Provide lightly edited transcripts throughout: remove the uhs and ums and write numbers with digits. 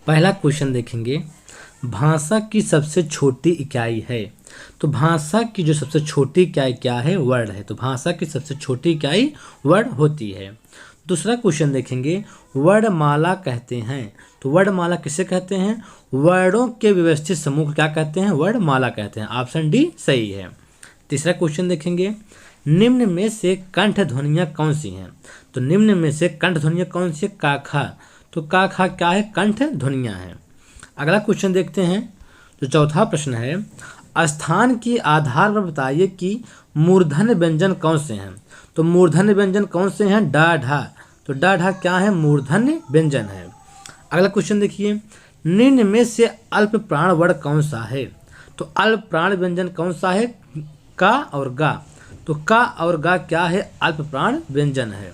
पहला क्वेश्चन देखेंगे, भाषा की सबसे छोटी इकाई है। तो भाषा की जो सबसे छोटी इकाई क्या है? वर्ड है। तो भाषा की सबसे छोटी इकाई वर्ड होती है। दूसरा क्वेश्चन देखेंगे, वर्णमाला कहते हैं। तो वर्णमाला किसे कहते हैं? वर्डों के व्यवस्थित समूह को क्या कहते हैं? वर्णमाला कहते हैं। ऑप्शन डी सही है। तीसरा क्वेश्चन देखेंगे, निम्न में से कंठ ध्वनियाँ कौन सी हैं? तो निम्न में से कंठ ध्वनियाँ कौन सी है? का खा। तो का खा क्या है? कंठ ध्वनियाँ हैं। अगला क्वेश्चन देखते हैं। तो चौथा प्रश्न है, स्थान के आधार पर बताइए कि मूर्धन्य व्यंजन कौन से हैं? तो मूर्धन्य व्यंजन कौन से हैं? डा ढा। तो डा ढा क्या है? मूर्धन्य व्यंजन है। अगला क्वेश्चन देखिए, निम्न में से अल्प प्राण वर्ण कौन सा है? तो अल्प प्राण व्यंजन कौन सा है? का और गा। तो का और गा क्या है? अल्प प्राण व्यंजन है।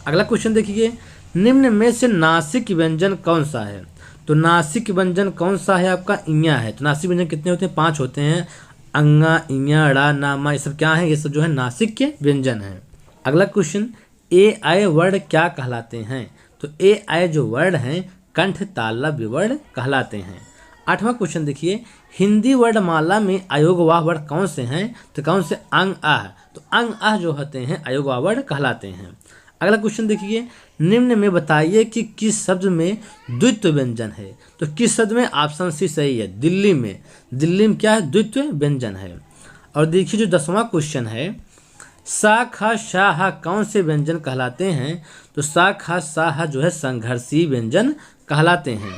अगला क्वेश्चन देखिए, निम्न में से नासिक व्यंजन कौन सा है? तो नासिक व्यंजन कौन सा है? आपका इया है। तो नासिक व्यंजन कितने होते हैं? 5 होते हैं। अंगा, इया, ड़ा, नामा, ये सब क्या है? ये सब जो है नासिक के व्यंजन है। अगला क्वेश्चन, ए आय वर्ण क्या कहलाते हैं? तो ए आय जो वर्ण हैं कंठ तालव्य वर्ण कहलाते हैं। 8वां क्वेश्चन देखिए, हिंदी वर्णमाला में अयोगवाह वर्ण कौन से हैं? तो कौन से? अंग आह। तो अंग आह जो होते हैं अयोगवाह वर्ण कहलाते हैं। अगला क्वेश्चन देखिए, निम्न में बताइए कि किस शब्द में द्वित्व व्यंजन है? तो किस शब्द में? ऑप्शन सी सही है, दिल्ली में। दिल्ली में क्या है? द्वित्व व्यंजन है। और देखिए जो 10वां क्वेश्चन है, सा खा शाह कौन से व्यंजन कहलाते हैं? तो सा खा शाह जो है संघर्षी व्यंजन कहलाते हैं।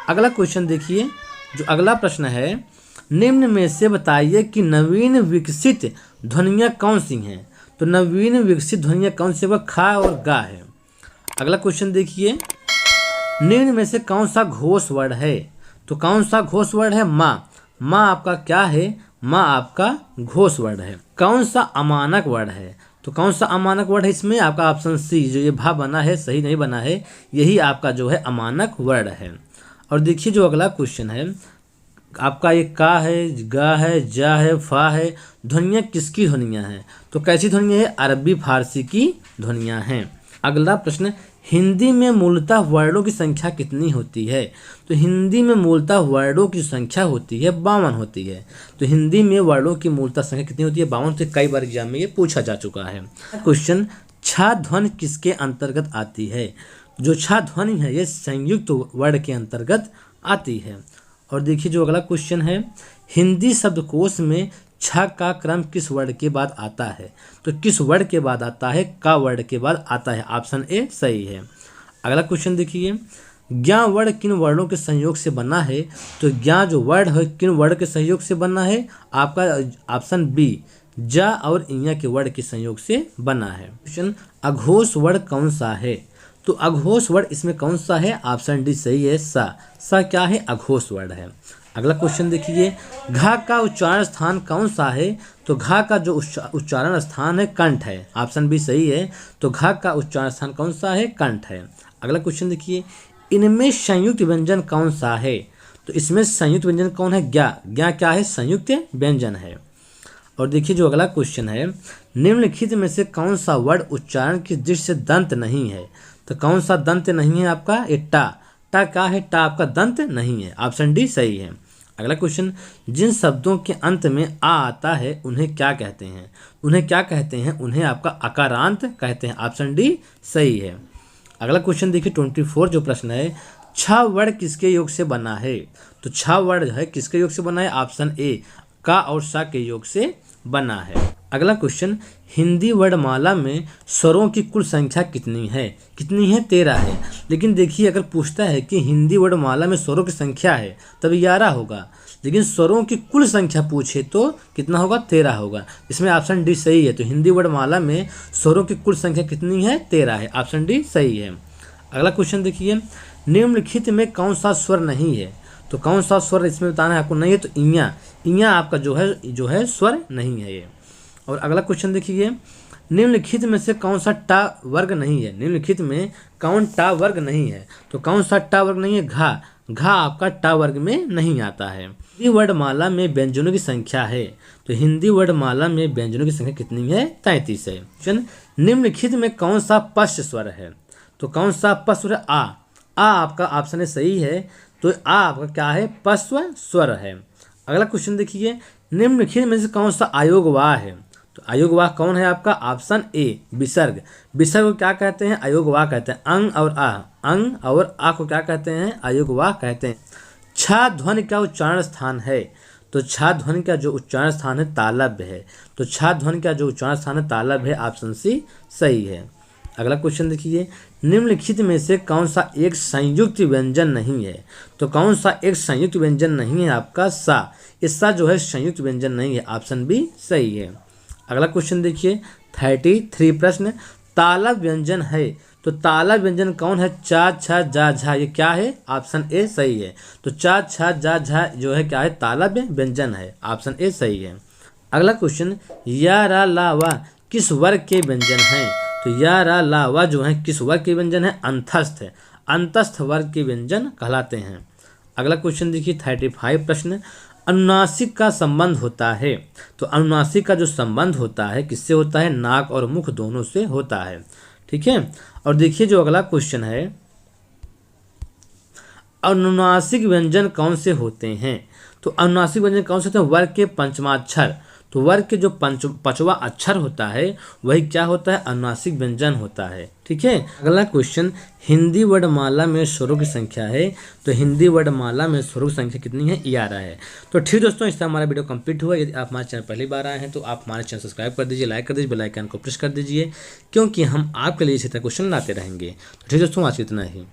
अगला क्वेश्चन देखिए, जो अगला प्रश्न है, निम्न में से बताइए कि नवीन विकसित ध्वनियाँ कौन सी हैं? तो नवीन विकसित ध्वनियाँ कौन सी? वह खा और गा है। अगला क्वेश्चन देखिए, निम्न में से कौन सा घोष वर्ण है? तो कौन सा घोष वर्ण है? माँ। माँ आपका क्या है? माँ आपका घोष वर्ण है। कौन सा अमानक वर्ण है? तो कौन सा अमानक वर्ण है इसमें? आपका ऑप्शन सी, जो ये भा बना है सही नहीं बना है, यही आपका जो है अमानक वर्ण है। और देखिए जो अगला क्वेश्चन है, आपका ये का है, गा है, जा है, फा है, ध्वनियाँ किसकी ध्वनियाँ हैं? तो कैसी ध्वनियाँ है? अरबी फारसी की ध्वनियाँ हैं। अगला प्रश्न, हिंदी में मूलतः वर्णों की संख्या कितनी होती है? तो हिंदी में मूलतः वर्णों की संख्या होती है 52 होती है। तो हिंदी में वर्णों की मूलतः संख्या कितनी होती है? 52। तो कई बार एग्जाम में ये पूछा जा चुका है। क्वेश्चन, छा ध्वनि किसके अंतर्गत आती है? जो छा ध्वनि है ये संयुक्त वर्ण के अंतर्गत आती है। और देखिए जो अगला क्वेश्चन है, हिंदी शब्दकोश में छ का क्रम किस वर्ण के बाद आता है? तो किस वर्ण के बाद आता है? का वर्ण के बाद आता है। ऑप्शन ए सही है। अगला क्वेश्चन देखिए, ज्ञा वर्ण किन वर्णों के संयोग से बना है? तो ज्ञा जो वर्ण है किन वर्ण के संयोग से बना है? आपका ऑप्शन बी, जा और इया के वर्ण के संयोग से बना है। क्वेश्चन, अघोष वर्ण कौन सा है? तो अघोष वर्ण इसमें कौन सा है? ऑप्शन डी सही है, सा। सा क्या है? अघोष वर्ण है। अगला क्वेश्चन देखिए, घा का उच्चारण स्थान कौन सा है? तो घा का जो उच्चारण स्थान है कंठ है। ऑप्शन बी सही है। तो घा का उच्चारण स्थान कौन सा है? कंठ है। अगला क्वेश्चन देखिए, इनमें संयुक्त व्यंजन कौन सा है? तो इसमें संयुक्त व्यंजन कौन है? ज्ञा। ज्ञा क्या है? संयुक्त व्यंजन है। और देखिए जो अगला क्वेश्चन है, निम्नलिखित में से कौन सा वर्ण उच्चारण की दृष्टि से दंत नहीं है? तो कौन सा दंत नहीं है? आपका ये टा। टा क्या है? टा आपका दंत नहीं है। ऑप्शन डी सही है। अगला क्वेश्चन, जिन शब्दों के अंत में आ आता है उन्हें क्या कहते हैं? उन्हें क्या कहते हैं? उन्हें आपका अकारांत कहते हैं। ऑप्शन डी सही है। अगला क्वेश्चन देखिए 24 जो प्रश्न है, छ वर्ण किसके योग से बना है? तो छ वर्ण है किसके योग से बना है? ऑप्शन ए, का और सा के योग से बना है। अगला क्वेश्चन, हिंदी वर्णमाला में स्वरों की कुल संख्या कितनी है? कितनी है? 13 है। लेकिन देखिए अगर पूछता है कि हिंदी वर्णमाला में स्वरों की संख्या है तब 11 होगा, लेकिन स्वरों की कुल संख्या पूछे तो कितना होगा? 13 होगा। इसमें ऑप्शन डी सही है। तो हिंदी वर्णमाला में स्वरों की कुल संख्या कितनी है? 13 है। ऑप्शन डी सही है। अगला क्वेश्चन देखिए, निम्नलिखित में कौन सा स्वर नहीं है? तो कौन सा स्वर इसमें बताना है आपको नहीं है? तो इया। इया आपका जो है स्वर नहीं है ये। और अगला क्वेश्चन देखिए, निम्नलिखित में से कौन सा टा वर्ग नहीं है? निम्नलिखित में कौन टा वर्ग नहीं है? तो कौन सा टा वर्ग नहीं है? घा। घा आपका टा वर्ग में नहीं आता है। हिंदी वर्णमाला में व्यंजनों की संख्या है। तो हिंदी वर्णमाला में व्यंजनों की संख्या कितनी है? 33 है। निम्नलिखित में कौन सा पश्च स्वर है? तो कौन सा पश्च स्वर? आ। आ आपका ऑप्शन है सही है। तो आ आपका क्या है, पश्व स्वर है। अगला क्वेश्चन देखिए, निम्नलिखित में से कौन सा अयोगवाह है। तो अयोगवाह कौन है आपका, ऑप्शन ए विसर्ग। विसर्ग को क्या कहते हैं, अयोगवाह कहते हैं। अंग और आ, अंग और आ को क्या कहते हैं, अयोगवाह कहते हैं। छ ध्वनि का उच्चारण स्थान है। तो छ ध्वनि का जो उच्चारण स्थान है तालव्य है। तो छ ध्वनि का जो उच्चारण स्थान है तालव्य है, ऑप्शन सी सही है। अगला क्वेश्चन देखिए, निम्नलिखित में से कौन सा एक संयुक्त व्यंजन नहीं है। तो कौन सा एक संयुक्त व्यंजन नहीं है आपका, सा। इस सा जो है संयुक्त व्यंजन नहीं है, ऑप्शन बी सही है। अगला क्वेश्चन देखिए 33 प्रश्न, तालव्य व्यंजन है। तो तालव्य व्यंजन कौन है, चा छ जा झा, ये क्या है, ऑप्शन ए सही है। तो चा छ जा झा जो है क्या है, तालव्य व्यंजन है, ऑप्शन ए सही है। अगला क्वेश्चन, या रा ला वा किस वर्ग के व्यंजन हैं। तो या रा ला वा जो है किस वर्ग के व्यंजन है, अंतस्थ है, अंतस्थ वर्ग के व्यंजन कहलाते हैं। अगला क्वेश्चन देखिए 35 प्रश्न, अनुनासिक का संबंध होता है। तो अनुनासिक का जो संबंध होता है किससे होता है, नाक और मुख दोनों से होता है। ठीक है। और देखिए जो अगला क्वेश्चन है, अनुनासिक व्यंजन कौन से होते हैं। तो अनुनासिक व्यंजन कौन से होते हैं, वर्ग के पंचमाक्षर। तो वर्ग के जो पांचवा अक्षर होता है वही क्या होता है, अनुनासिक व्यंजन होता है। ठीक है। अगला क्वेश्चन, हिंदी वर्णमाला में स्वरों की संख्या है। तो हिंदी वर्णमाला में स्वरों की संख्या कितनी है, 11 है। तो ठीक दोस्तों, इससे हमारा वीडियो कंप्लीट हुआ। यदि आप हमारे चैनल पहली बार आए हैं तो आप हमारे चैनल सब्सक्राइब कर दीजिए, लाइक कर दीजिए, बेल आइकन को प्रेस कर दीजिए, क्योंकि हम आपके लिए इसी तरह क्वेश्चन लाते रहेंगे। तो ठीक दोस्तों, आज इतना ही।